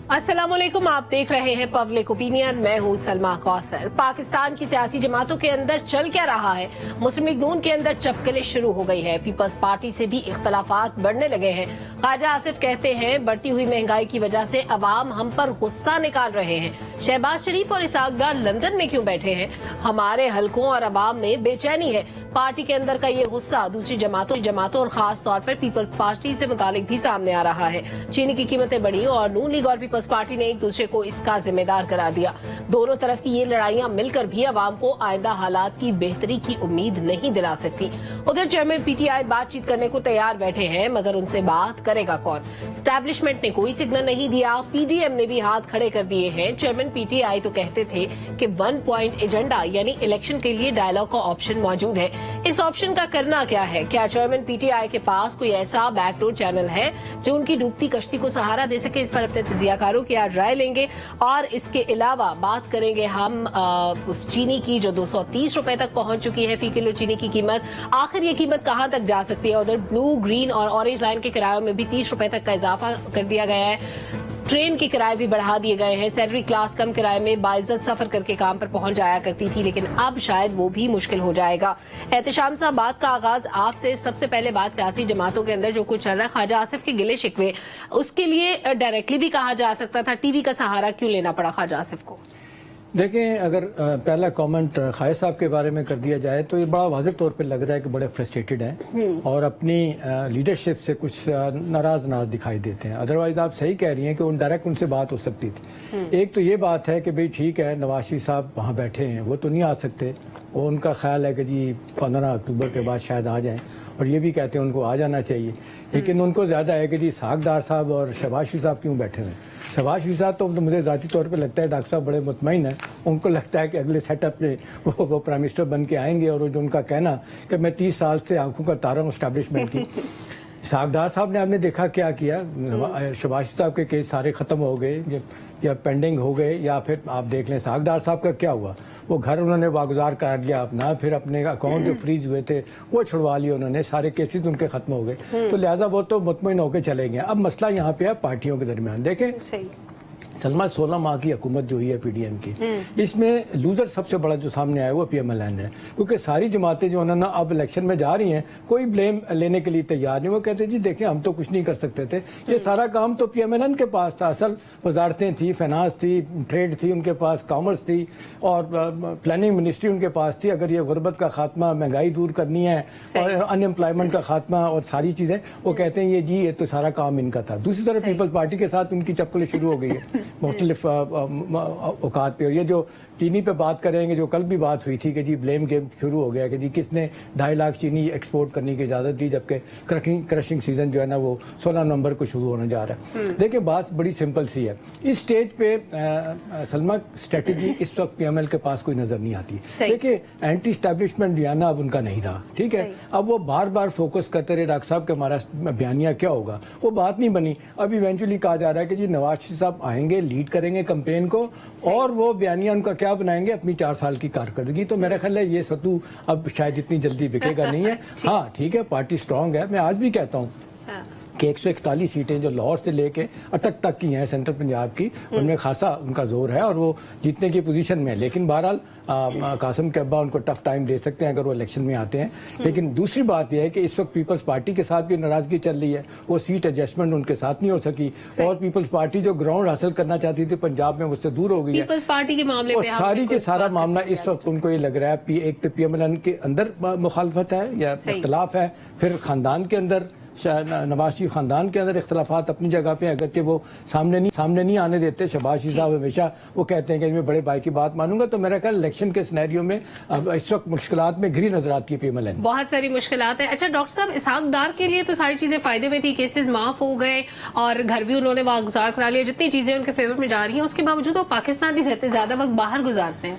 अस्सलाम वालेकुम, आप देख रहे हैं पब्लिक ओपिनियन। मैं हूं सलमा कौसर। पाकिस्तान की सियासी जमातों के अंदर चल क्या रहा है? मुस्लिम लीग नून के अंदर चपकले शुरू हो गई है। पीपल्स पार्टी से भी इख्तलाफात बढ़ने लगे हैं। ख्वाजा आसिफ कहते हैं बढ़ती हुई महंगाई की वजह से अवाम हम पर गुस्सा निकाल रहे हैं। शहबाज शरीफ और इसहाक डार लंदन में क्यों बैठे हैं? हमारे हलकों और अवाम में बेचैनी है। पार्टी के अंदर का ये गुस्सा दूसरी जमातों और खास तौर पर पीपल्स पार्टी से मुतालिक भी सामने आ रहा है। चीनी की कीमतें बढ़ी और नून लीग और पीपल्स पार्टी ने एक दूसरे को इसका जिम्मेदार करार दिया। दोनों तरफ की ये लड़ाइयां मिलकर भी अवाम को आइंदा हालात की बेहतरी की उम्मीद नहीं दिला सकती। उधर चेयरमैन पीटीआई बातचीत करने को तैयार बैठे हैं, मगर उनसे बात करेगा कौन? एस्टैब्लिशमेंट ने कोई सिग्नल नहीं दिया, पीडीएम ने भी हाथ खड़े कर दिए हैं। चेयरमैन पीटीआई तो कहते थे कि 1 पॉइंट एजेंडा यानी इलेक्शन के लिए डायलॉग का ऑप्शन मौजूद है। इस ऑप्शन का करना क्या है? क्या चेयरमैन पीटीआई के पास कोई ऐसा बैकडोर चैनल है जो उनकी डूबती कश्ती को सहारा दे सके? इस पर अपने तजियाकारों की आज राय लेंगे और इसके अलावा बात करेंगे हम उस चीनी की जो 230 रुपए तक पहुंच चुकी है फी किलो चीनी की कीमत। आखिर ये कीमत कहां तक जा सकती है? उधर ब्लू, ग्रीन और ऑरेंज लाइन के किरायों में भी 30 रुपए तक का इजाफा कर दिया गया है। ट्रेन के किराए भी बढ़ा दिए गए हैं। सैलरी क्लास कम किराए में बाइज्जत सफर करके काम पर पहुंच जाया करती थी, लेकिन अब शायद वो भी मुश्किल हो जाएगा। एहतशाम साहब, बात का आगाज आपसे। सबसे पहले बात सियासी जमातों के अंदर जो कुछ चल रहा है, ख्वाजा आसिफ के गिले शिकवे, उसके लिए डायरेक्टली भी कहा जा सकता था, टीवी का सहारा क्यों लेना पड़ा ख्वाजा आसिफ को? देखें, अगर पहला कमेंट खायद साहब के बारे में कर दिया जाए तो ये बड़ा वाज़ेह तौर पे लग रहा है कि बड़े फ्रस्ट्रेटेड हैं और अपनी लीडरशिप से कुछ नाराज दिखाई देते हैं। अदरवाइज़ आप सही कह रही हैं कि डायरेक्ट उनसे बात हो सकती थी। एक तो ये बात है कि भाई ठीक है, नवाज शरीफ साहब वहाँ बैठे हैं, वो तो नहीं आ सकते। वो उनका ख्याल है कि जी 15 अक्टूबर के बाद शायद आ जाएं और ये भी कहते हैं उनको आ जाना चाहिए, लेकिन उनको ज़्यादा है कि जी इसहाक डार साहब और शहबाज शरीफ साहब क्यों बैठे हुए हैं। शहबाज शरीफ साहब तो मुझे ज़ाती तौर पे लगता है डॉक्टर साहब बड़े मुतमईन हैं। उनको लगता है कि अगले सेटअप में वो प्राइम मिनिस्टर बन के आएंगे और जो उनका कहना कि मैं 30 साल से आंखों का तारा हूँ एस्टैब्लिशमेंट की। इसहाक डार साहब ने आपने देखा क्या किया। शहबाज शरीफ साहब के केस सारे ख़त्म हो गए या पेंडिंग हो गए, या फिर आप देख लें इसहाक डार साहब का क्या हुआ। वो घर उन्होंने वागुजार कर दिया अपना, फिर अपने अकाउंट जो फ्रीज हुए थे वो छुड़वा लिए उन्होंने, सारे केसेस उनके खत्म हो गए। तो लिहाजा वो तो मुतमईन होकर चले गए। अब मसला यहाँ पे है पार्टियों के दरमियान। देखें सलमा, 16 माह की हुकूमत जो हुई है पीडीएम की, इसमें लूजर सबसे बड़ा जो सामने आया वो पीएमएलएन है, क्योंकि सारी जमातें जो उन्होंने अब इलेक्शन में जा रही हैं कोई ब्लेम लेने के लिए तैयार नहीं। वो कहते जी देखें हम तो कुछ नहीं कर सकते थे, ये सारा काम तो पीएमएलएन के पास था। असल वजारतें थी, फाइनेंस थी, ट्रेड थी उनके पास, कॉमर्स थी और प्लानिंग मिनिस्ट्री उनके पास थी। अगर ये गुर्बत का खात्मा, महंगाई दूर करनी है और अनएम्प्लॉयमेंट का खात्मा और सारी चीज़ें, वो कहते हैं ये तो सारा काम इनका था। दूसरी तरफ पीपल्स पार्टी के साथ उनकी चप्पलें शुरू हो गई है मुख्तलिफ औकात पे। और ये जो चीनी पे बात करेंगे, जो कल भी बात हुई थी कि जी ब्लेम गेम शुरू हो गया कि जी किसने 2.5 लाख चीनी एक्सपोर्ट करने की इजाज़त दी, जबकि क्रशिंग सीजन जो है ना वो 16 नवंबर को शुरू होने जा रहा है। देखिए बात बड़ी सिंपल सी है। इस स्टेज पे सलमा स्ट्रेटजी इस वक्त पीएमएल के पास कोई नजर नहीं आती। देखिए एंटी स्टैब्लिशमेंट बयाना अब उनका नहीं रहा, ठीक है। अब वो बार बार फोकस करते रहे डॉक्टर साहब के हमारा बयानिया क्या होगा, वो बात नहीं बनी। अब इवेंचुअली कहा जा रहा है कि जी नवाज शरीफ साहब आएंगे, लीड करेंगे कैंपेन को और वो बयानिया उनका क्या बनाएंगे, अपनी 4 साल की कारकर्दगी। तो मेरा ख्याल है ये सत्तू अब शायद इतनी जल्दी बिकेगा नहीं है। हाँ ठीक है, पार्टी स्ट्रांग है। मैं आज भी कहता हूँ कि 141 सीटें जो लाहौर से लेके अटक तक की हैं सेंट्रल पंजाब की, उनमें खासा उनका जोर है और वो जीतने की पोजीशन में है। लेकिन बहरहाल कासिम के अब्बा उनको टफ टाइम दे सकते हैं अगर वो इलेक्शन में आते हैं। लेकिन दूसरी बात यह है कि इस वक्त पीपल्स पार्टी के साथ भी नाराजगी चल रही है, वो सीट एडजस्टमेंट उनके साथ नहीं हो सकी और पीपल्स पार्टी जो ग्राउंड हासिल करना चाहती थी पंजाब में उससे दूर हो गई है। पीपल्स पार्टी के मामले में सारी के सारा मामला इस वक्त उनको ये लग रहा है एक तो पीएमएलएन के अंदर मुखालफत है या इख्तलाफ है, फिर खानदान के अंदर नवाज शरीफ खानदान के अंदर इख्तलाफात अपनी जगह पे, अगरचे वो सामने नहीं आने देते। शहबाज शरीफ साहब हमेशा वो कहते हैं कि मैं बड़े भाई की बात मानूंगा। तो मेरा ख्याल इलेक्शन के सिनेरियो में अब इस वक्त मुश्किलात में घिरी नजर आती है पीएमएलएन। बहुत सारी मुश्किलात है। अच्छा डॉक्टर साहब, इसहाक डार के लिए तो सारी चीजें फायदे में थी, केसेस माफ हो गए और घर भी उन्होंने वागुजार करा लिया, जितनी चीजें उनके फेवर में जा रही हैं उसके बावजूद वो पाकिस्तान ही रहते, ज्यादा वक्त बाहर गुजारते हैं।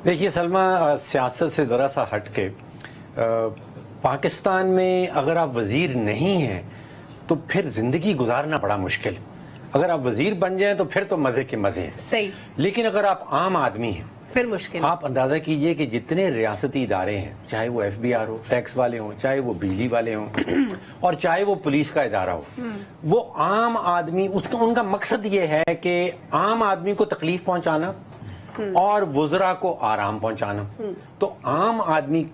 देखिए सलमा, सियासत से जरा सा हट के पाकिस्तान में अगर आप वजीर नहीं हैं तो फिर जिंदगी गुजारना बड़ा मुश्किल। अगर आप वजीर बन जाएं तो फिर तो मजे के मजे हैं। सही। लेकिन अगर आप आम आदमी हैं फिर मुश्किल। आप अंदाजा कीजिए कि जितने रियासती इदारे हैं, चाहे वो FBI हो, टैक्स वाले हों, चाहे वो बिजली वाले हों और चाहे वो पुलिस का इदारा हो, वो आम आदमी, उसका उनका मकसद ये है कि आम आदमी को तकलीफ पहुंचाना और वुज़रा को आराम पहुंचाना। तो आम आदमी,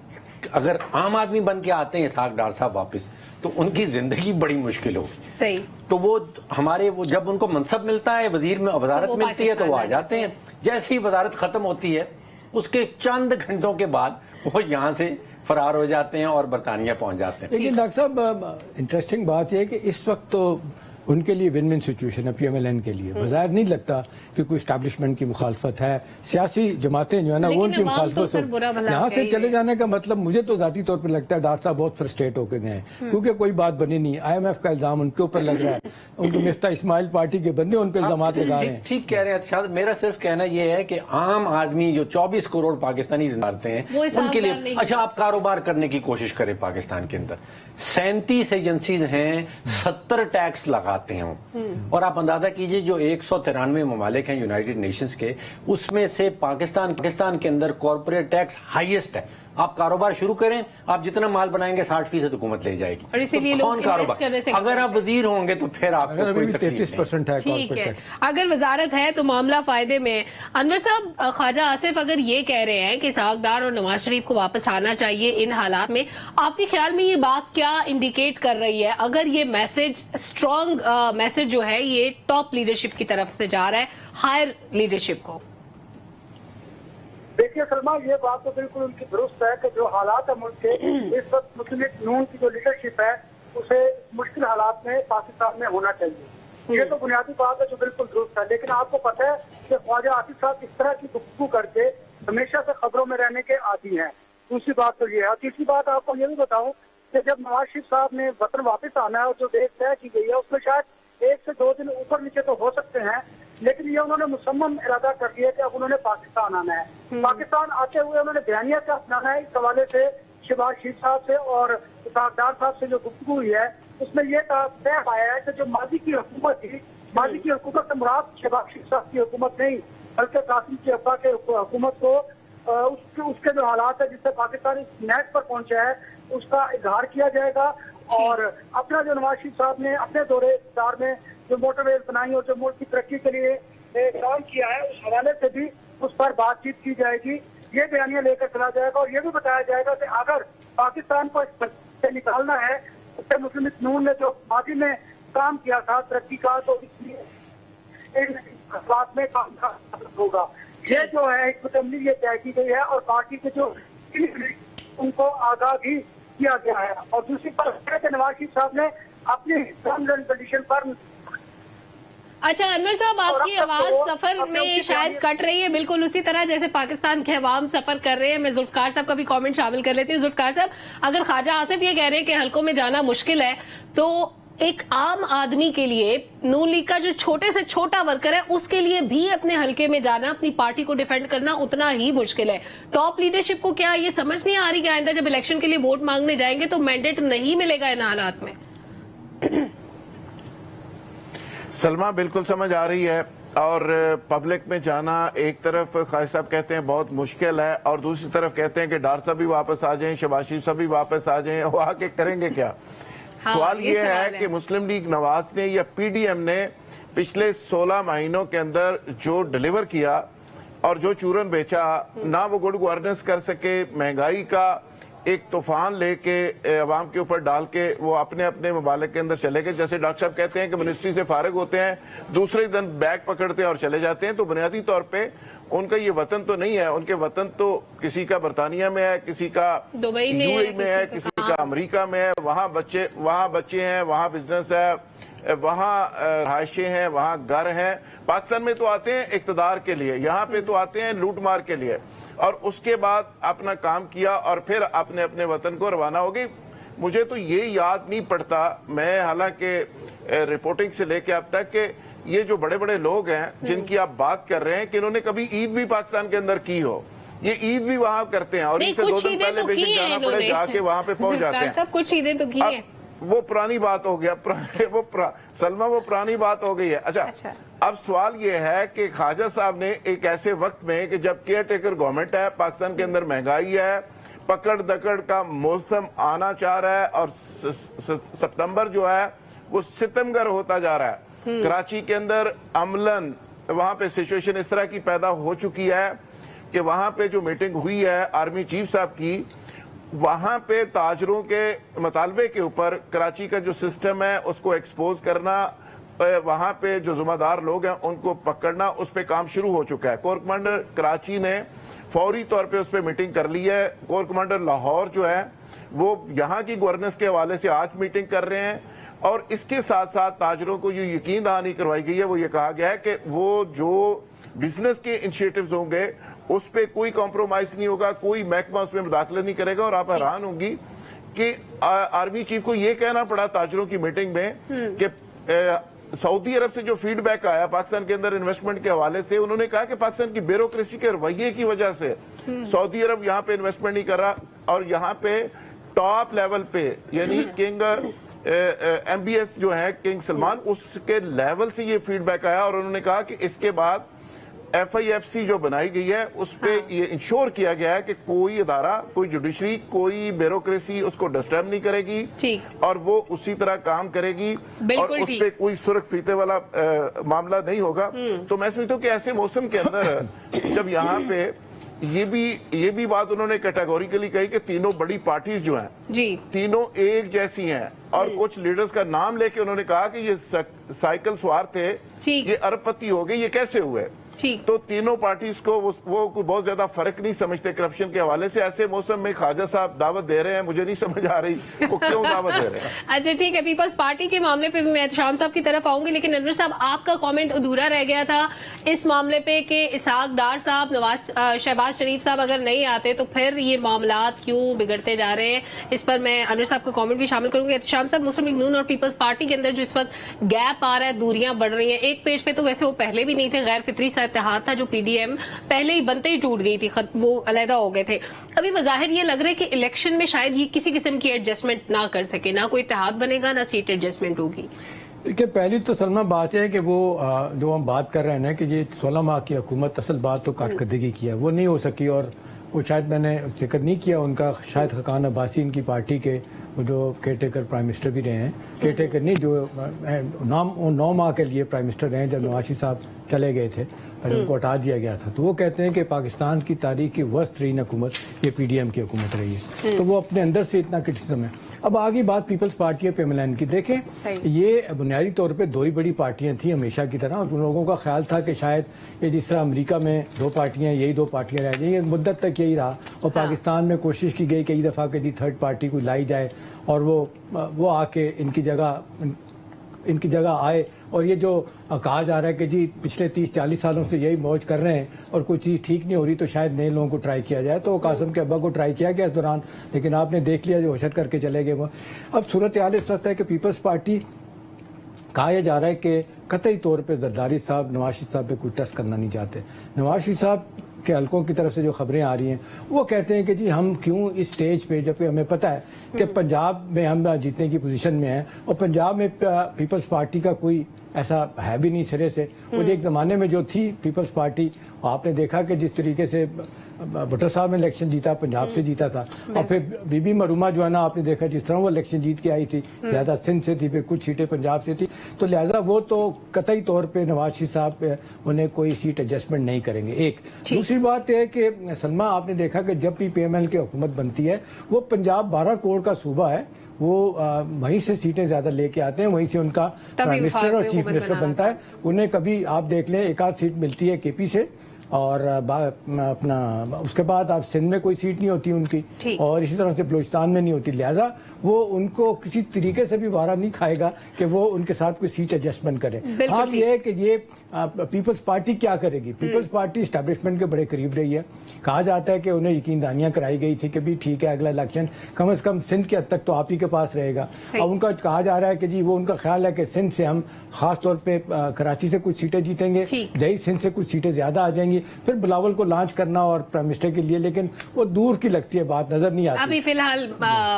अगर आम आदमी बन के आते हैं इसहाक डार साहब वापस, तो उनकी जिंदगी बड़ी मुश्किल होगी। सही। तो वो हमारे, वो जब उनको मनसब मिलता है, वजीर में वजारत मिलती है, तो वो आ जाते हैं। जैसे ही वजारत खत्म होती है उसके चंद घंटों के बाद वो यहाँ से फरार हो जाते हैं और बरतानिया पहुंच जाते हैं। लेकिन डॉक्टर साहब, इंटरेस्टिंग बात यह है कि इस वक्त तो उनके लिए विन विन सिचुएशन है PMLN के लिए। बज़ाहिर नहीं लगता कि कोई स्टैब्लिशमेंट की मुखालफत है, सियासी जमातें जो है ना वो उनकी मुखालफत हो। यहाँ से चले जाने का मतलब मुझे तो ज़ाती तौर पर लगता है डॉक्टर साहब बहुत फ्रस्ट्रेट होकर गए हैं, क्योंकि कोई बात बनी नहीं। IMF का इल्जाम उनके ऊपर लग रहा है, उनके मिफ्ता इस्माइल पार्टी के बंदे उन पर इल्जाम लगा रहे हैं। ठीक कह रहे हैं शायद। मेरा सिर्फ कहना यह है कि आम आदमी जो 24 करोड़ पाकिस्तानी मारते हैं उनके लिए, अच्छा आप कारोबार करने की कोशिश करें पाकिस्तान के अंदर, 37 एजेंसीज हैं, 70 टैक्स लगाते हैं। और आप अंदाजा कीजिए जो 193 ममालिक हैं यूनाइटेड नेशंस के, उसमें से पाकिस्तान के अंदर कॉर्पोरेट टैक्स हाईएस्ट है। आप कारोबार शुरू करें, आप जितना माल बनाएंगे 60% हुकूमत ले जाएगी। और इसीलिए तो कौन कारोबार, अगर आप वजीर होंगे तो फिर आपको कोई तकलीफ 33% है ठीक कॉर्पोरेट है। टैक्स। अगर वजारत है तो मामला फायदे में। अनवर साहब, ख्वाजा आसिफ अगर ये कह रहे हैं कि इसहाक डार और नवाज शरीफ को वापस आना चाहिए इन हालात में, आपके ख्याल में ये बात क्या इंडिकेट कर रही है? अगर ये मैसेज, स्ट्रॉन्ग मैसेज जो है ये टॉप लीडरशिप की तरफ से जा रहा है हायर लीडरशिप को। देखिए सलमा, ये बात तो बिल्कुल उनकी दुरुस्त है कि जो हालात है मुल्क के इस वक्त, मुस्लिम लीग नून की जो लीडरशिप है उसे मुश्किल हालात में पाकिस्तान में होना चाहिए। ये तो बुनियादी बात है जो बिल्कुल दुरुस्त है। लेकिन आपको पता है कि ख्वाजा आसिफ साहब इस तरह की गुफ्तगू करके हमेशा से खबरों में रहने के आदी हैं। दूसरी बात तो ये है। तीसरी बात आपको ये भी बताऊं कि जब नवाज शरीफ साहब ने वतन वापस आना है और जो डेट तय की गई है उसमें शायद 1 से 2 दिन ऊपर नीचे तो हो सकते हैं, लेकिन ये उन्होंने मुसम्मम इरादा कर दिया कि अब उन्होंने पाकिस्तान आना है। पाकिस्तान आते हुए उन्होंने बयानिया क्या अपनाना है, इस हवाले से शहबाज शरीफ साहब से और इसहाक डार साहब से जो गुफ्तगू हुई है उसमें ये तय आया है कि जो माजी की हुकूमत थी, माजी की हुकूमत से मुराद शहबाज शरीफ साहब की हुकूमत नहीं बल्कि कासिम के अब्बा के हुकूमत को उसके जो हालात है जिससे पाकिस्तान इस नेट पर पहुंचा है उसका इजहार किया जाएगा। और अपना जो नवाज शरीफ साहब ने अपने दौरे इख्तियार में जो मोटरवेज बनाई और जो मुल्क की तरक्की के लिए काम किया है उस हवाले से भी उस पर बातचीत की जाएगी। ये बयानिया लेकर चला जाएगा और ये भी बताया जाएगा कि अगर पाकिस्तान को इस से निकालना है तो मुस्लिम लीग नून ने जो माजी में काम किया था तरक्की का, तो इसलिए इन हालात में काम होगा। ये जो है हिकमत अमली ये तय की गई है और पार्टी के जो उनको आगाह भी किया गया है। और दूसरी बात नवाज शरीफ साहब ने अपनी टर्म्स एंड कंडीशन पर। अच्छा अनवर साहब, आपकी आवाज सफर में शायद कट रही है, बिल्कुल उसी तरह जैसे पाकिस्तान के अवाम सफर कर रहे हैं। मैं जुल्फकार साहब का भी कमेंट शामिल कर लेती हूँ। जुल्फकार साहब, अगर ख्वाजा आसिफ ये कह रहे हैं कि हलकों में जाना मुश्किल है, तो एक आम आदमी के लिए, नून लीग का जो छोटे से छोटा वर्कर है उसके लिए भी अपने हलके में जाना, अपनी पार्टी को डिफेंड करना उतना ही मुश्किल है। टॉप लीडरशिप को क्या ये समझ नहीं आ रही कि आइंदा जब इलेक्शन के लिए वोट मांगने जाएंगे तो मैंडेट नहीं मिलेगा इन हालात में? सलमा, बिल्कुल समझ आ रही है। और पब्लिक में जाना एक तरफ ख्वाजा साहब कहते हैं बहुत मुश्किल है और दूसरी तरफ कहते हैं कि डार साहब भी वापस आ जाएं, शहबाज शरीफ साहब भी वापस आ जाएं, वो आके करेंगे क्या? हाँ, सवाल ये है कि है। मुस्लिम लीग नवाज ने या PDM ने पिछले 16 महीनों के अंदर जो डिलीवर किया और जो चूरन बेचा, ना वो गुड गवर्नेंस कर सके, महंगाई का एक तूफान लेके अवाम के ऊपर डाल के वो अपने अपने ममालिक के अंदर चले गए। जैसे डॉक्टर साहब कहते हैं कि मिनिस्ट्री से फारिग होते हैं, दूसरे दिन बैग पकड़ते हैं और चले जाते हैं। तो बुनियादी तौर पे उनका ये वतन तो नहीं है, उनके वतन तो किसी का बरतानिया में है, किसी का दुबई में UAE में है, किसी का अमेरिका में है। वहाँ बच्चे हैं, वहाँ बिजनेस है, वहाँ रहायशें हैं, वहाँ घर हैं। पाकिस्तान में तो आते हैं इक़्तिदार के लिए, यहाँ पे तो आते हैं लूट मार के लिए, और उसके बाद अपना काम किया और फिर अपने अपने वतन को रवाना हो गई। मुझे तो ये याद नहीं पड़ता, मैं हालांकि रिपोर्टिंग से लेके अब तक के ये जो बड़े बड़े लोग हैं जिनकी आप बात कर रहे हैं कि इन्होंने कभी ईद भी पाकिस्तान के अंदर की हो। ये ईद भी वहां करते हैं और इससे 2 दिन पहले बेशक जाना पड़े, जाके वहां पे पहुंच जाते हैं। सब कुछ ईदें तो की हैं। वो पुरानी बात हो गया, सलमा वो पुरानी बात हो गई है। अच्छा, اب سوال یہ ہے کہ خواجہ صاحب نے ایک ایسے وقت میں کہ جب کیئر ٹیکر گورنمنٹ ہے، پاکستان کے اندر مہنگائی ہے، پکڑ دکڑ کا موسم آنا چاہ رہا ہے اور ستمبر جو ہے وہ ستمگر ہوتا جا رہا ہے، کراچی کے اندر عملاً وہاں پہ سچویشن اس طرح کی پیدا ہو چکی ہے کہ وہاں پہ جو میٹنگ ہوئی ہے آرمی چیف صاحب کی، وہاں پہ تاجروں کے مطالبے کے اوپر کراچی کا جو سسٹم ہے اس کو ایکسپوز کرنا، وہاں پہ جو ذمہ دار لوگ ہیں ان کو پکڑنا، اس پہ کام شروع ہو چکا ہے۔ کور کمانڈر کراچی نے فوری طور پہ اس پہ میٹنگ کر لی ہے۔ کور کمانڈر لاہور جو ہے وہ یہاں کی گورننس کے حوالے سے آج میٹنگ کر رہے ہیں، اور اس کے ساتھ ساتھ تاجروں کو یہ یقین دہانی کروائی گئی ہے، وہ یہ کہا گیا ہے کہ وہ جو بزنس کے انیشیٹوز ہوں گے اس پہ کوئی کمپرومائز نہیں ہوگا، کوئی محکمہ اس میں مداخلت نہیں کرے گا۔ اور آپ حیران ہوں گی کہ آرمی چیف کو یہ کہنا پڑا تاجروں کی میٹنگ میں کہ سعودی عرب سے جو فیڈ بیک آیا پاکستان کے اندر انویسٹمنٹ کے حوالے سے، انہوں نے کہا کہ پاکستان کی بیوروکریسی کے رویے کی وجہ سے سعودی عرب یہاں پہ انویسٹمنٹ نہیں کر رہا، اور یہاں پہ ٹاپ لیول پہ یعنی کنگ ایم بی ایس جو ہے کنگ سلمان، اس کے لیول سے یہ فیڈ بیک آیا، اور انہوں نے کہا کہ اس کے بعد ایف آئی ایف سی جو بنائی گئی ہے اس پہ یہ انشور کیا گیا ہے کہ کوئی ادارہ، کوئی جوڈیشری، کوئی بیوروکریسی اس کو ڈسٹرب نہیں کرے گی اور وہ اسی طرح کام کرے گی، اور اس پہ کوئی سرخ فیتے والا معاملہ نہیں ہوگا۔ تو میں سمجھتا ہوں کہ ایسے موسم کے اندر جب یہاں پہ یہ بھی بات انہوں نے کیٹیگوریکلی کہی کہ تینوں بڑی پارٹیز جو ہیں تینوں ایک جیسی ہیں، اور کچھ لیڈرز کا نام لے کے انہوں نے کہا کہ یہ سائیکل سوار تھے، یہ ارب پتی ہو گئے، یہ کیسے ہوئے؟ تو تینوں پارٹیز کو وہ بہت زیادہ فرق نہیں سمجھتے کرپشن کے حوالے سے۔ ایسے موسم میں خواجہ صاحب دعوت دے رہے ہیں، مجھے نہیں سمجھ آ رہی وہ کیوں دعوت دے رہے ہیں۔ اچھا ٹھیک ہے، پیپلز پارٹی کے معاملے پہ بھی میں شام صاحب کی طرف آؤں گی، لیکن انور صاحب آپ کا کامنٹ ادھورا رہ گیا تھا اس معاملے پہ کہ اسحاق ڈار صاحب، شہباز شریف صاحب اگر نہیں آتے تو پھر یہ معاملات کیوں بگڑتے جا رہے ہیں۔ اس پر میں انور صاحب کا کامنٹ بھی شامل کروں گی۔ شام صاحب، مسلم لیگ نون اور پیپلز پارٹی کے اندر جو اس وقت گیپ آ رہا ہے، دوریاں بڑھ رہی ہیں، ایک پیج پہ تو ویسے وہ پہلے بھی نہیں تھے، غیر فطری سا اتحاد تھا جو پی ڈی ایم پہلے ہی بنتے ہی ٹوٹ گئی تھی، وہ علیحدہ ہو گئے تھے۔ ابھی بظاہر یہ لگ رہا ہے کہ الیکشن میں شاید یہ کسی قسم کی ایڈجسٹمنٹ نہ کر سکے، نہ کوئی اتحاد بنے گا، نہ سیٹ ایڈجسٹمنٹ ہوگی۔ دیکھیں، پہلی تو سلمہ بات ہے کہ وہ جو ہم بات کر رہے ہیں نا کہ یہ 16 ماہ کی حکومت، اصل بات تو کارکردگی کی ہے، وہ نہیں ہو سکی، اور وہ شاید میں نے ذکر نہیں کیا ان کا، شاید خاقان عباسی ان کی پارٹی کے جو کیئر ٹیکر پرائم منسٹر بھی رہے ہیں، کیئر ٹیکر نہیں، جو 9 ماہ کے لیے پرائم منسٹر رہے ہیں جب نواز شریف صاحب چلے گئے تھے اور ان کو ہٹا دیا گیا تھا، تو وہ کہتے ہیں کہ پاکستان کی تاریخ کی ورسٹ ترین حکومت یہ پی ڈی ایم کی حکومت رہی ہے، تو وہ اپنے اندر سے اتنا کرٹیسزم ہے۔ اب آگے بات پیپلز پارٹی اور پی ایم ایل این کی، دیکھیں یہ بنیادی طور پہ 2 ہی بڑی پارٹیاں تھیں ہمیشہ کی طرح، اور ان لوگوں کا خیال تھا کہ شاید یہ جس طرح امریکہ میں 2 پارٹیاں، یہی 2 پارٹیاں رہ جائیں، یہ مدت تک یہی رہا، اور پاکستان میں کوشش کی گئی کئی دفعہ کہ تھرڈ پارٹی کو لائی جائے اور وہ آ کے ان کی جگہ آئے، اور یہ جو کہا جا رہا ہے کہ جی پچھلے 30-40 سالوں سے یہی موج کر رہے ہیں اور کوئی چیز ٹھیک نہیں ہو رہی تو شاید نئے لوگوں کو ٹرائی کیا جائے، تو قاسم کے ابا کو ٹرائی کیا گیا اس دوران، لیکن آپ نے دیکھ لیا جو حشر کر کے چلے گئے وہ۔ اب صورتحال اس وقت ہے کہ پیپلز پارٹی کہا یہ جا رہا ہے کہ قطعی طور پہ زرداری صاحب نواز شریف صاحب پہ کوئی ٹرسٹ کرنا نہیں چاہتے۔ نواز شریف صاحب کے حلقوں کی طرف سے جو خبریں آ رہی ہیں وہ کہتے ہیں کہ جی ہم کیوں اس سٹیج پہ، جبکہ ہمیں پتہ ہے کہ پنجاب میں ہم جیتنے کی پوزیشن میں ہیں، اور پنجاب میں پیپلز پارٹی کا کوئی ایسا ہے بھی نہیں سرے سے، وہ ایک زمانے میں جو تھی پیپلز پارٹی، آپ نے دیکھا کہ جس طریقے سے بھٹو صاحب نے الیکشن جیتا، پنجاب سے جیتا تھا، اور پھر بی بی مرحومہ جو ہے نا، آپ نے دیکھا جس طرح وہ الیکشن جیت کے آئی تھی، زیادہ سندھ سے تھی، پھر کچھ سیٹیں پنجاب سے تھی، تو لہٰذا وہ تو قطعی طور پہ نواز شریف صاحب انہیں کوئی سیٹ ایڈجسٹمنٹ نہیں کریں گے۔ ایک دوسری بات یہ ہے کہ سلمہ، آپ نے دیکھا کہ جب بھی پی ایم ایل کی حکومت بنتی ہے، وہ پنجاب 12 کروڑ کا صوبہ ہے، وہ وہیں سے سیٹیں زیادہ لے کے آتے ہیں، وہیں سے ان کا پرائم منسٹر اور چیف منسٹر بنتا ہے، انہیں کبھی آپ دیکھ لیں 1 آدھ سیٹ ملتی ہے کے پی سے، اور اپنا اس کے بعد آپ سندھ میں کوئی سیٹ نہیں ہوتی ان کی، اور اسی طرح سے بلوچستان میں نہیں ہوتی، لہٰذا وہ ان کو کسی طریقے سے بھی وارہ نہیں کھائے گا کہ وہ ان کے ساتھ کوئی سیٹ ایڈجسٹمنٹ کرے۔ ہاں یہ ہے کہ یہ پیپلز پارٹی کیا کرے گی، پیپلز پارٹی اسٹیبلشمنٹ کے بڑے قریب رہی ہے، کہا جاتا ہے کہ انہیں یقین دہانیاں کرائی گئی تھی کہ بھی ٹھیک ہے اگلا الیکشن کم از کم سندھ کے حد تک تو آپ ہی کے پاس رہے گا، اب ان کا کہا جا رہا ہے کہ جی وہ ان کا خیال ہے کہ سندھ سے ہم خاص طور پہ کراچی سے کچھ سیٹیں جیتیں گے، دہی سندھ سے کچھ سیٹیں زیادہ آ جائیں گی، थी, फिर बिलावल को लॉन्च करना और प्राइम मिनिस्टर के लिए, लेकिन वो दूर की लगती है बात, नजर नहीं आती। अभी फिलहाल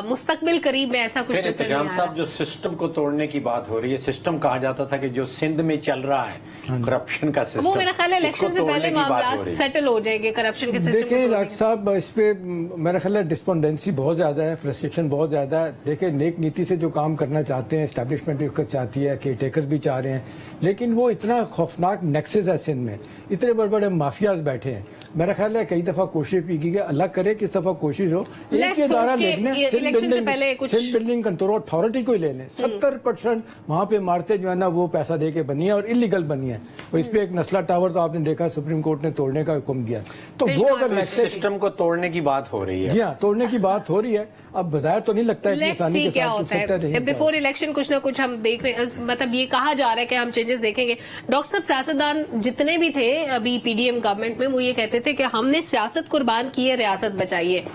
मुस्तकबिल करीब में ऐसा कुछ नजर नहीं आ रहा। साहब, जो सिस्टम को तोड़ने की बात हो रही है, सिस्टम कहा जाता था कि जो सिंध में चल रहा है करप्शन का सिस्टम, वो मेरा ख्याल है इलेक्शन से पहले मामला सेटल हो जाएंगे करप्शन के सिस्टम। देखिए डॉक्टर साहब, इस पे मेरा ख्याल है डिस्पोंडेंसी बहुत ज्यादा है, फ्रस्ट्रेशन बहुत ज्यादा है। देखिए नेक नीति से जो काम करना चाहते हैं, एस्टैब्लिशमेंट भी चाहती है, केयर टेकर्स भी चाह रहे हैं, लेकिन वो इतना खौफनाक नेक्सेस है सिंध में, इतने बड़े बड़े माफियाज बैठे हैं। मेरा ख्याल है कई दफा कोशिश भी की, अल्लाह करे कि इस दफा कोशिश हो एक ही इदारा लेने, सिंध बिल्डिंग कंट्रोल अथॉरिटी को ही ले लें। 70% वहां पे इमारतें जो है ना वो पैसा दे के बनी है और इलीगल बनी है। और इस पे एक नस्ला टावर तो आपने देखा सुप्रीम कोर्ट ने तोड़ने का हुक्म दिया, तो वो अगर सिस्टम को तोड़ने की बात हो रही है, जी हाँ, तोड़ने की बात हो रही है। अब बजाय तो नहीं लगता है कि आसानी के क्या साथ होता है। बिफोर इलेक्शन कुछ ना कुछ हम देख रहे हैं, मतलब ये कहा जा रहा है कि हम चेंजेस देखेंगे। डॉक्टर साहब, सियासतदान जितने भी थे अभी पीडीएम गवर्नमेंट में, वो ये कहते थे कि हमने सियासत कुर्बान की है, रियासत बचाइए।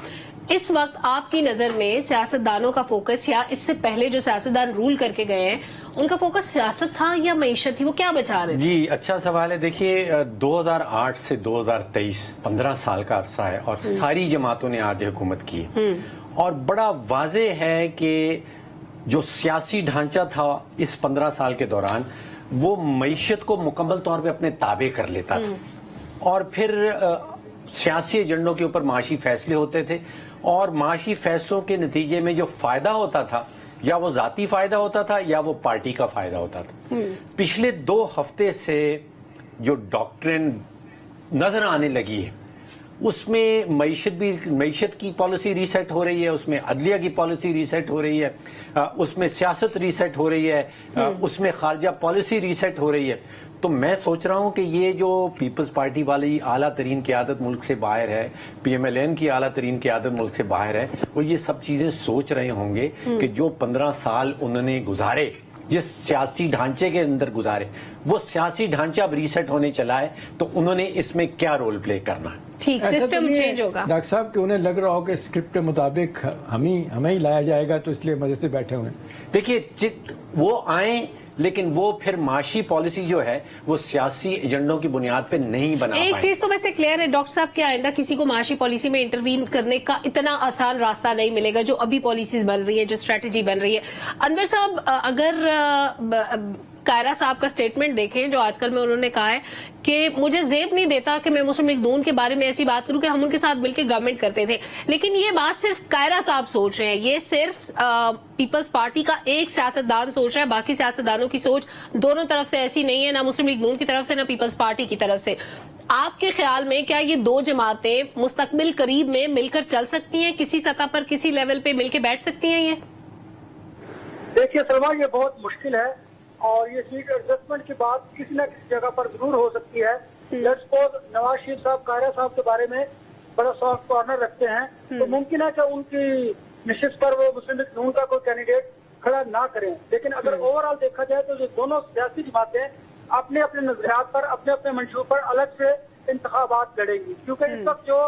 इस वक्त आपकी नजर में सियासतदानों का फोकस, या इससे पहले जो सियासतदान रूल करके गए हैं, उनका फोकस सियासत था या मईशत थी? वो क्या बचा रहे थे? जी, अच्छा सवाल है। देखिए 2008 से 2023 15 साल का अरसा है और सारी जमातों ने आगे हुकूमत की, और बड़ा वाजे है कि जो सियासी ढांचा था इस 15 साल के दौरान, वो मईशत को मुकम्मल तौर पे अपने ताबे कर लेता था, और फिर सियासी एजेंडों के ऊपर माशी फैसले होते थे, और माशी फैसलों के नतीजे में जो फायदा होता था, या वो जाती फायदा होता था या वो पार्टी का फायदा होता था। पिछले 2 हफ्ते से जो डॉक्ट्रिन नजर आने लगी है, उसमें मईशत की पॉलिसी रीसेट हो रही है, उसमें अदलिया की पॉलिसी रीसेट हो रही है, उसमें सियासत रीसेट हो रही है, उसमें खारजा पॉलिसी रीसेट हो रही है। तो मैं सोच रहा हूं कि ये जो पीपल्स पार्टी वाली आला तरीन क़यादत मुल्क से बाहर है, पीएमएलएन की आला तरीन क़यादत मुल्क से बाहर है, वो ये सब चीजें सोच रहे होंगे कि जो 15 साल उन्होंने गुजारे, जिस सियासी ढांचे के अंदर गुजारे, वो सियासी ढांचा अब रीसेट होने चला है, तो उन्होंने इसमें क्या रोल प्ले करना है। ठीक, सिस्टम चेंज होगा। डॉक्टर साहब कि उन्हें लग रहा हो कि स्क्रिप्ट के मुताबिक हमें ही लाया जाएगा, तो इसलिए मजे से बैठे हुए हैं। देखिए वो आए, लेकिन वो फिर माशी पॉलिसी जो है वो सियासी एजेंडों की बुनियाद पे नहीं बना पाए। एक चीज तो वैसे क्लियर है डॉक्टर साहब, कि आइंदा किसी को माशी पॉलिसी में इंटरवीन करने का इतना आसान रास्ता नहीं मिलेगा। जो अभी पॉलिसीज बन रही है, जो स्ट्रेटेजी बन रही है, अनवर साहब अगर कायरा साहब का स्टेटमेंट देखें जो आजकल में उन्होंने कहा है कि मुझे जेब नहीं देता कि मैं मुस्लिम लीग नून के बारे में ऐसी बात करूं कि हम उनके साथ मिलकर गवर्नमेंट करते थे, लेकिन ये बात सिर्फ कायरा साहब सोच रहे हैं, ये सिर्फ पीपल्स पार्टी का एक सियासतदान सोच रहा है, बाकी सियासतदानों की सोच दोनों तरफ से ऐसी नहीं है, ना मुस्लिम लीग नून की तरफ से ना पीपल्स पार्टी की तरफ से। आपके ख्याल में क्या ये 2 जमातें मुस्तकबिल करीब में मिलकर चल सकती हैं, किसी सतह पर किसी लेवल पे मिलकर बैठ सकती हैं? ये देखिए सलमा, ये बहुत मुश्किल है और ये सीट एडजस्टमेंट की बात किसी न किसी जगह पर जरूर हो सकती है। लेट्स सपोज नवाज शरीफ साहब कायरा साहब के बारे में बड़ा सॉफ्ट कॉर्नर रखते हैं, तो मुमकिन है कि उनकी निश्चित पर वो मुस्लिम लीग नून का कोई कैंडिडेट खड़ा ना करें। लेकिन अगर ओवरऑल देखा जाए तो जो दोनों सियासी जमातें अपने अपने नजरियात पर, अपने अपने मंशूब पर अलग से इंतखाबात लड़ेंगी, क्योंकि इस वक्त जो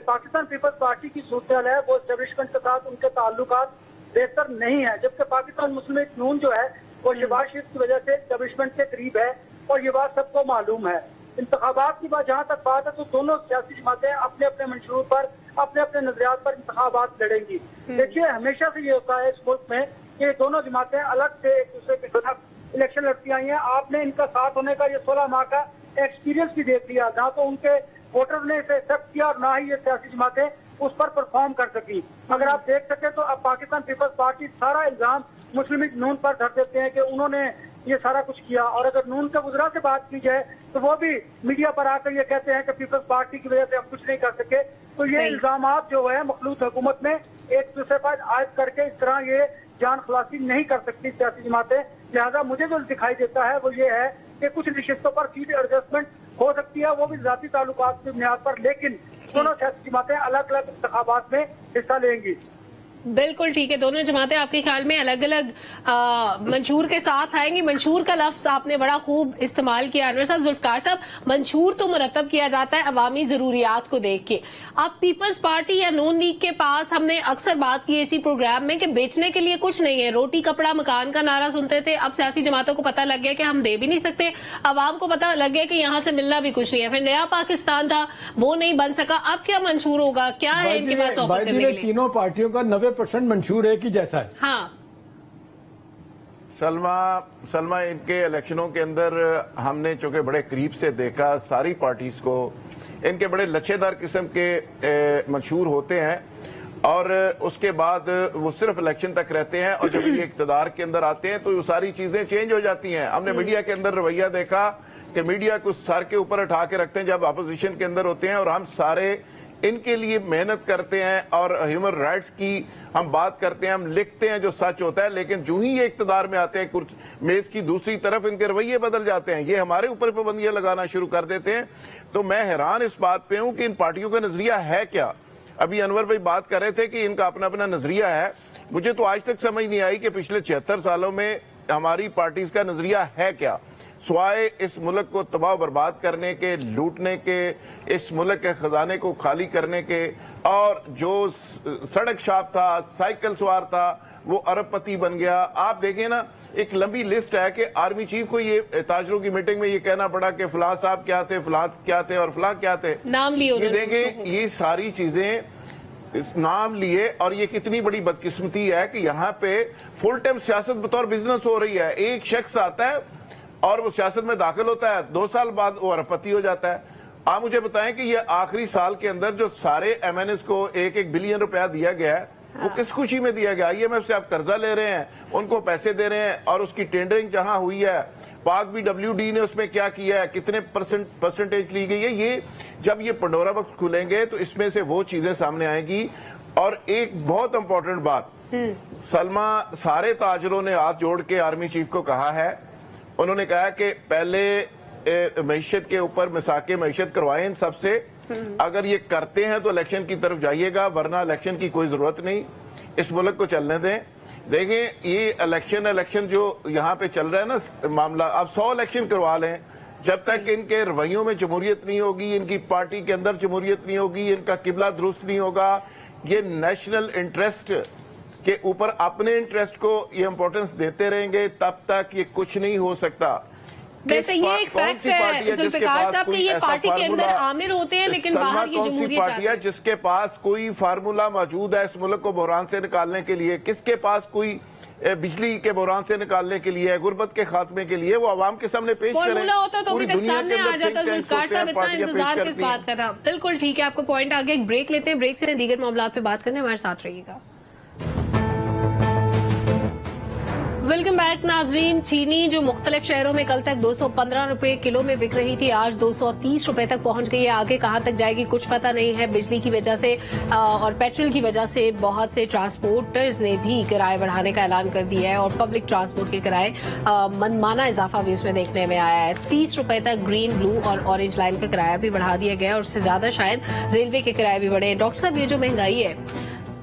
पाकिस्तान पीपल्स पार्टी की सूरत है वो एस्टेब्लिशमेंट के साथ उनके ताल्लुकात बेहतर नहीं है, जबकि पाकिस्तान मुस्लिम लीग नून जो है वो शहबाज शरीफ की वजह से एस्टेब्लिशमेंट के करीब है, और ये बात सबको मालूम है। इंतखाबात की बात जहाँ तक बात है तो दोनों सियासी जमातें अपने अपने मंशूर पर, अपने अपने नजरियात पर इंतखाबात लड़ेंगी। देखिए हमेशा से ये होता है इस मुल्क में कि दोनों जमातें अलग से एक दूसरे के खिलाफ इलेक्शन लड़ती आई हैं। आपने इनका साथ होने का ये 16 माह का एक्सपीरियंस भी देख लिया, ना तो उनके वोटर ने इसे एक्सेप्ट किया और ना ही ये सियासी जमातें उस पर परफॉर्म कर सकी। अगर आप देख सके तो अब पाकिस्तान पीपल्स पार्टी सारा इल्जाम मुस्लिम लीग नून पर धर देते हैं कि उन्होंने ये सारा कुछ किया, और अगर नून के वज़रा से बात की जाए तो वो भी मीडिया पर आकर ये कहते हैं कि पीपल्स पार्टी की वजह से हम कुछ नहीं कर सके। तो ये इल्जामात जो है मखलूत हुकूमत में एक दूसरे पर आयद करके इस तरह ये जान खलासी नहीं कर सकती सियासी जमातें। लिहाजा मुझे जो दिखाई देता है वो ये है कि कुछ नशिस्तों पर सीट एडजस्टमेंट हो सकती है, वो भी जाती ताल्लुकात की बुनियाद पर, लेकिन दोनों सियासी जमातें अलग अलग इंतखाबात में हिस्सा लेंगी। बिल्कुल ठीक है, दोनों जमातें आपके ख्याल में अलग अलग मंशूर के साथ आएंगी। मंशूर का लफ्ज आपने बड़ा खूब इस्तेमाल किया अनवर साहब। जुल्फकार साहब, मंशूर तो मुरतब किया जाता है अवामी जरूरियात को देख के। अब पीपल्स पार्टी या नून लीग के पास हमने अक्सर बात की इसी प्रोग्राम में कि बेचने के लिए कुछ नहीं है। रोटी कपड़ा मकान का नारा सुनते थे, अब सियासी जमातों को पता लग गया कि हम दे भी नहीं सकते, अवाम को पता लग गया कि यहाँ से मिलना भी कुछ नहीं है। फिर नया पाकिस्तान था वो नहीं बन सका, अब क्या मंशूर होगा, क्या है इनके पास ऑफर करने के लिए? तीनों पार्टियों का 90% मंशूर एक ही जैसा है। हाँ सलमा, इनके इलेक्शनों के अंदर हमने चूंकि बड़े करीब से देखा, सारी पार्टीज को इनके बड़े लच्छेदार किस्म के मंशूर होते हैं और उसके बाद वो सिर्फ इलेक्शन तक रहते हैं, और जब ये इक़्तिदार के अंदर आते हैं तो ये सारी चीजें चेंज हो जाती हैं। हमने मीडिया के अंदर रवैया देखा कि मीडिया को सर के ऊपर उठा के रखते हैं जब अपोजिशन के अंदर होते हैं, और हम सारे इनके लिए मेहनत करते हैं और ह्यूमन राइट्स की हम बात करते हैं, हम लिखते हैं जो सच होता है, लेकिन जो ही ये इक़्तिदार में आते हैं मेज की दूसरी तरफ इनके रवैये बदल जाते हैं, ये हमारे ऊपर पाबंदियां लगाना शुरू कर देते हैं। तो मैं हैरान इस बात पे हूं कि इन पार्टियों का नजरिया है क्या। अभी अनवर भाई बात कर रहे थे कि इनका अपना अपना नजरिया है, मुझे तो आज तक समझ नहीं आई कि पिछले 76 सालों में हमारी पार्टीज का नजरिया है क्या, स्वाय इस मुल्क को तबाह बर्बाद करने के, लूटने के, इस मुल्क के खजाने को खाली करने के, और जो सड़क छाप था, साइकिल सवार था, वो अरबपति बन गया। आप देखें ना, एक लंबी लिस्ट है कि आर्मी चीफ को ये ताजरों की मीटिंग में ये कहना पड़ा कि फलां साहब क्या थे, फलां क्या थे और फलां क्या थे, नाम लिए। ये देखें, ये सारी चीजें इस नाम लिए, और ये कितनी बड़ी बदकिस्मती है कि यहाँ पे फुल टाइम सियासत बतौर बिजनेस हो रही है। एक शख्स आता है और वो सियासत में दाखिल होता है, 2 साल बाद वो अरबपति हो जाता है। आप मुझे बताएं कि ये आखिरी साल के अंदर जो सारे MNS को 1-1 बिलियन रुपया दिया गया है, वो किस खुशी में दिया गया? IMF से आप कर्जा ले रहे हैं, उनको पैसे दे रहे हैं, और उसकी टेंडरिंग जहां हुई है, पाक BWD ने उसमें क्या किया है, कितने परसेंटेज ली गई है, ये जब ये पंडोरा बॉक्स खुलेंगे तो इसमें से वो चीजें सामने आएंगी। और एक बहुत इंपॉर्टेंट बात, सलमा, सारे ताजरों ने हाथ जोड़ के आर्मी चीफ को कहा है, उन्होंने कहा कि पहले मईशत के ऊपर मिसाके मईशत करवाएं इन सबसे, अगर ये करते हैं तो इलेक्शन की तरफ जाइएगा, वरना इलेक्शन की कोई जरूरत नहीं, इस मुल्क को चलने दें। देखें, ये इलेक्शन जो यहाँ पे चल रहा है ना मामला, आप 100 इलेक्शन करवा लें, जब तक इनके रवैयों में जमहूरियत नहीं होगी, इनकी पार्टी के अंदर जमहूरियत नहीं होगी, इनका किबला दुरुस्त नहीं होगा, ये नेशनल इंटरेस्ट के ऊपर अपने इंटरेस्ट को ये इंपॉर्टेंस देते रहेंगे, तब तक ये कुछ नहीं हो सकता। वैसे ये एक फैक्ट है जुल्फिकार साहब कि ये पार्टी के अंदर आमिर होते हैं लेकिन बाहर ये कौन सी पार्टी है जिसके पास कोई फार्मूला मौजूद है इस मुल्क को बहरान से निकालने के लिए? किसके पास कोई बिजली के बहरान से निकालने के लिए, गुर्बत के खात्मे के लिए? वो आवाम के सामने पेश करें। होता तो सामने आ जाता। जुल्फिकार साहब इतना इंतजार किस बात कर रहा? बिल्कुल ठीक है, आपको पॉइंट आगे। एक ब्रेक लेते हैं, ब्रेक से दीगर मामला पे बात करने हमारे साथ रहिएगा। वेलकम बैक नाजरीन। चीनी जो मुख्तलिफ शहरों में कल तक 215 रुपए किलो में बिक रही थी, आज 230 रुपए तक पहुंच गई है। आगे कहां तक जाएगी कुछ पता नहीं है। बिजली की वजह से और पेट्रोल की वजह से बहुत से ट्रांसपोर्टर्स ने भी किराए बढ़ाने का ऐलान कर दिया है और पब्लिक ट्रांसपोर्ट के किराए मनमाना इजाफा भी उसमें देखने में आया है। 30 रुपए तक ग्रीन, ब्लू और ऑरेंज लाइन का किराया भी बढ़ा दिया गया और उससे ज्यादा शायद रेलवे के किराए भी बढ़े। डॉक्टर साहब, ये जो महंगाई है,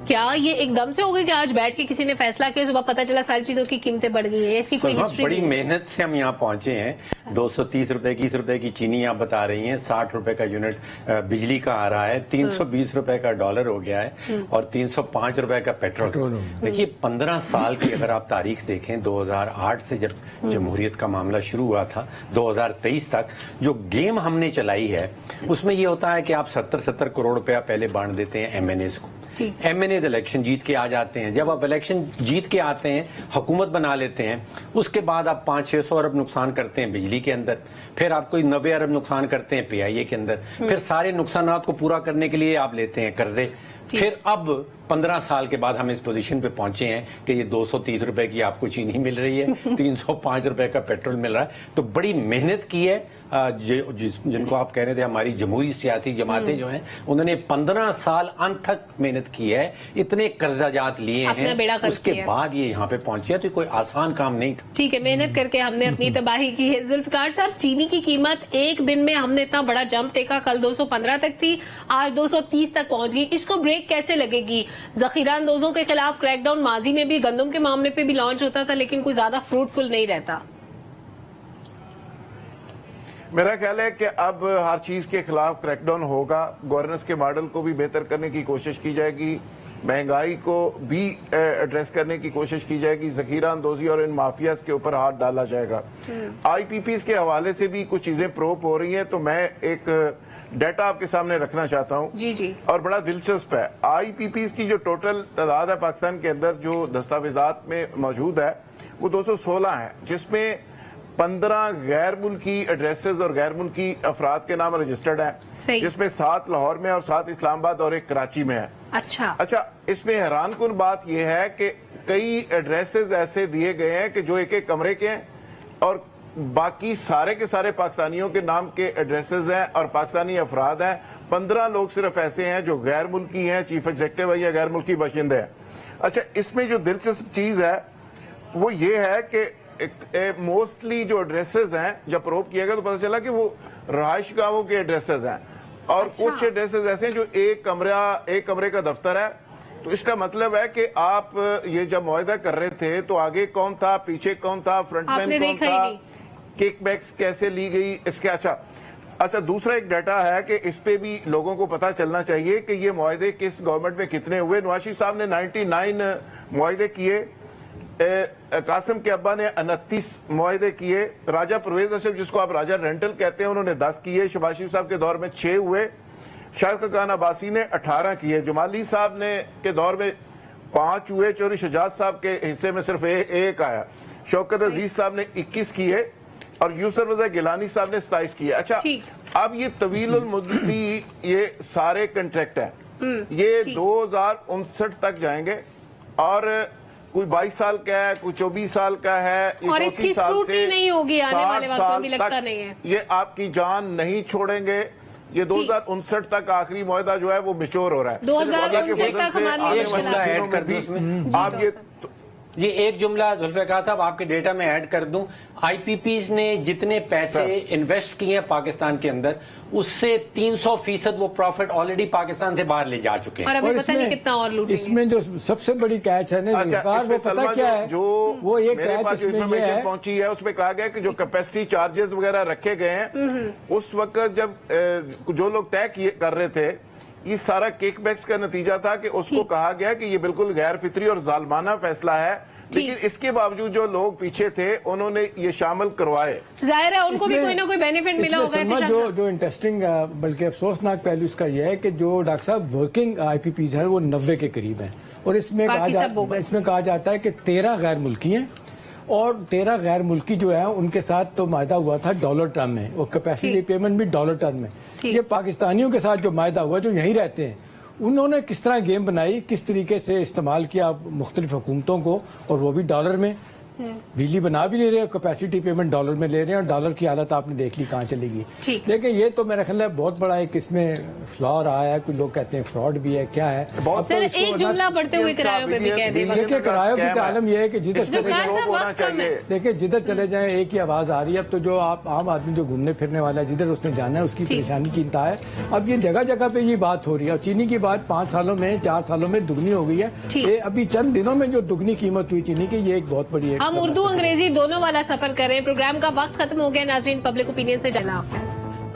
क्या ये एकदम से हो गई कि आज बैठ के किसी ने फैसला किया, सुबह पता चला सारी चीजों की कीमतें बढ़ गई है? इसकी कोई हिस्ट्री? बड़ी मेहनत से हम यहाँ पहुंचे हैं। 230 रुपए की, 20 रुपए की चीनी आप बता रही हैं, 60 रुपए का यूनिट बिजली का आ रहा है, 320 रुपए का डॉलर हो गया है और 305 रुपए का पेट्रोल। देखिए, 15 साल की अगर आप तारीख देखें, 2008 से जब जमहूरियत का मामला शुरू हुआ था 2023 तक जो गेम हमने चलाई है, उसमें ये होता है कि आप 70 करोड़ रुपया पहले बांट देते हैं MNAs को। MNAs इलेक्शन जीत के आ जाते हैं। जब आप इलेक्शन जीत के आते हैं, हुकूमत बना लेते हैं, उसके बाद आप 500-600 अरब नुकसान करते हैं बिजली के अंदर, फिर आप कोई 90 अरब नुकसान करते हैं PIA के अंदर, फिर सारे नुकसानात को पूरा करने के लिए आप लेते हैं कर्जे। फिर अब 15 साल के बाद हम इस पोजीशन पे पहुंचे हैं कि ये 230 रुपए की आपको चीनी मिल रही है, 305 रुपए का पेट्रोल मिल रहा है। तो बड़ी मेहनत की है जिनको आप कह रहे थे हमारी जमहूरी सियासी जमातें जो हैं, उन्होंने 15 साल अंत तक मेहनत की है, इतने कर्जाजात लिए हैं, उसके बाद ये यहाँ पे पहुंचे हैं। तो कोई आसान काम नहीं था। ठीक है, मेहनत करके हमने अपनी तबाही की है। जुल्फिकार साहब, चीनी की कीमत एक दिन में हमने इतना बड़ा जंप देखा, कल 215 तक थी, आज 230 तक पहुंच गई। इसको ब्रेक ब्रेक कैसे लगेगी? ذخیرہ اندوزوں کے خلاف کریک ڈاؤن ماضی میں بھی گندم کے معاملے پہ بھی لانچ ہوتا تھا لیکن کوئی زیادہ فروٹفل نہیں رہتا. میرا خیال ہے کہ اب ہر چیز کے خلاف کریک ڈاؤن ہوگا. گورننس کے ماڈل کو بھی بہتر کرنے کی کوشش کی جائے گی, مہنگائی کو بھی ایڈریس کرنے کی کوشش کی جائے گی, ذخیرہ اندوزی اور ان مافیاز کے اوپر ہاتھ ڈالا جائے گا. آئی پی پیز کے حوالے سے بھی کچھ چیزیں پروپ ہو رہی ہیں, تو میں ایک ڈیٹا آپ کے سامنے رکھنا چاہتا ہوں جی اور بڑا دلچسپ ہے. آئی پی پیز کی جو ٹوٹل تعداد ہے پاکستان کے اندر جو دستاویزات میں موجود ہے وہ 216 ہے, جس میں 15 غیر ملکی ایڈریسز اور غیر ملکی افراد کے نام رجسٹرڈ ہیں, جس میں 7 لاہور میں اور 7 اسلام آباد اور 1 کراچی میں ہے. اچھا, اس میں حیران کن بات یہ ہے کہ کئی ایڈریسز ایسے دیے گئے ہیں کہ جو ایک ایک کمرے کے ہیں اور باقی سارے کے سارے پاکستانیوں کے نام کے ایڈریسز ہیں اور پاکستانی افراد ہیں. 15 لوگ صرف ایسے ہیں جو غیر ملکی ہیں, چیف ایگزیکٹو ہے یا غیر ملکی باشندے ہیں. اچھا, اس میں جو دلچسپ چیز ہے وہ یہ ہے کہ موسٹلی جو ایڈریسز ہیں جب پروب کیا گیا تو پتہ چلا کہ وہ رہائش گاہوں کے ایڈریسز ہیں اور کچھ ایڈریسز ایسے ہیں جو ایک کمرے کا دفتر ہے. تو اس کا مطلب ہے کہ آپ یہ جب معاہدہ کر رہے تھے تو آگے کون تھا, پیچھے کون تھا, فرنٹ مین کون تھا, کیک بیکس کیسے لی گئی, اس کے اچھا دوسرا ایک ڈیٹا ہے کہ اس پہ بھی لوگوں کو پتا چلنا چاہیے کہ یہ معاہدے کس گورنمنٹ میں کتنے ہوئے. نواز شریف صاحب نے 99 معاہدے کیے, قاسم کے ابا نے 29 معاہدے کیے, راجہ پرویز اشرف جس کو آپ راجہ رینٹل کہتے ہیں انہوں نے 10 کیے, شہباز شریف صاحب کے دور میں 6 ہوئے, شاہد خاقان عباسی نے 18 کیے, جمالی صاحب نے کے دور میں 5 ہوئے, چوری شجاعت صاحب کے حصے میں صرف 1 آیا, شوکت عزیز صاحب نے 21 کیے اور یوسف رضا گیلانی صاحب نے 27 کیے. اچھا, اب یہ طویل المدتی یہ سارے کنٹریکٹ ہیں, یہ 2059 تک جائیں گے اور کوئی 22 سال کا ہے, کوئی 24 سال کا ہے, اور اس کی اسکروٹنی نہیں ہوگی آنے والے وقت میں بھی لگتا نہیں ہے. یہ آپ کی جان نہیں چھوڑیں گے. یہ 2059 تک آخری معاہدہ جو ہے وہ میچور ہو رہا ہے. 2059 تک ہماری جملہ ایڈ کر دوں اس میں, آپ یہ ایک جملہ ذوالفقار صاحب آپ کے ڈیٹا میں ایڈ کر دوں. آئی پی پیز نے جتنے پیسے انویسٹ کیے ہیں پاکستان کے اندر اس سے 300% وہ پروفٹ آلریڈی پاکستان سے باہر لے جا چکے ہیں. اور پتہ نہیں کتنا اور لوٹیں گے. اس میں جو سب سے بڑی کیچ ہے نا وہ پتہ کیا ہے, وہ یہ میرے پاس جو انفارمیشن پہنچی ہے اس میں کہا گیا کہ جو کیپیسٹی چارجز وغیرہ رکھے گئے ہیں اس وقت جب جو لوگ طے کر رہے تھے یہ سارا کیک بیکس کا نتیجہ تھا کہ اس کو کہا گیا کہ یہ بالکل غیر فطری اور ظالمانہ فیصلہ ہے, لیکن اس کے باوجود جو لوگ پیچھے تھے انہوں نے یہ شامل کروائے. ظاہر ہے ان کو بھی کوئی نہ کوئی بینیفٹ ملا ہوگا. جو انٹرسٹنگ بلکہ افسوسناک پہلو اس کا یہ ہے کہ جو ڈاکٹر صاحب ورکنگ آئی پی پیز ہیں وہ 90 کے قریب ہیں اور اس میں کہا جاتا ہے کہ 13 غیر ملکی ہیں اور 13 غیر ملکی جو ہیں ان کے ساتھ تو معاہدہ ہوا تھا ڈالر ٹرم میں اور کیپیسٹی پیمنٹ بھی ڈالر ٹرم میں. یہ پاکستانیوں کے ساتھ جو معاہدہ ہوا جو یہیں رہتے ہیں انہوں نے کس طرح گیم بنائی, کس طریقے سے استعمال کیا مختلف حکومتوں کو, اور وہ بھی ڈالر میں. بجلی بنا بھی نہیں رہے, کیپیسٹی پیمنٹ ڈالر میں لے رہے ہیں اور ڈالر کی حالت آپ نے دیکھ لی کہاں چلے گی. لیکن یہ تو میرا خیال ہے بہت بڑا ایک اس میں فلا رہا ہے, کچھ لوگ کہتے ہیں فراڈ بھی ہے, کیا ہے. سر ایک جملہ بڑھتے ہوئے کرایوں پہ بھی کہہ دیں. دیکھیں کرایوں کی عالم یہ ہے کہ جدھر چلے جائیں ایک ہی آواز آ رہی ہے. اب تو جو آپ عام آدمی جو گھومنے پھرنے والا ہے جدھر اس نے جانا ہے اس کی پریشانی کی انتہا ہے. اب یہ جگہ جگہ پہ یہ بات ہو رہی ہے اور چینی کی بات 5 سالوں میں 4 سالوں میں دگنی ہو گئی ہے. یہ ابھی چند دنوں میں جو دگنی قیمت ہوئی چینی کی, یہ ایک بہت بڑی ہے. ہم اردو انگریزی دونوں والا سفر کریں. پروگرام کا وقت ختم ہو گیا ناظرین. پبلک اوپینین سے اللہ حافظ.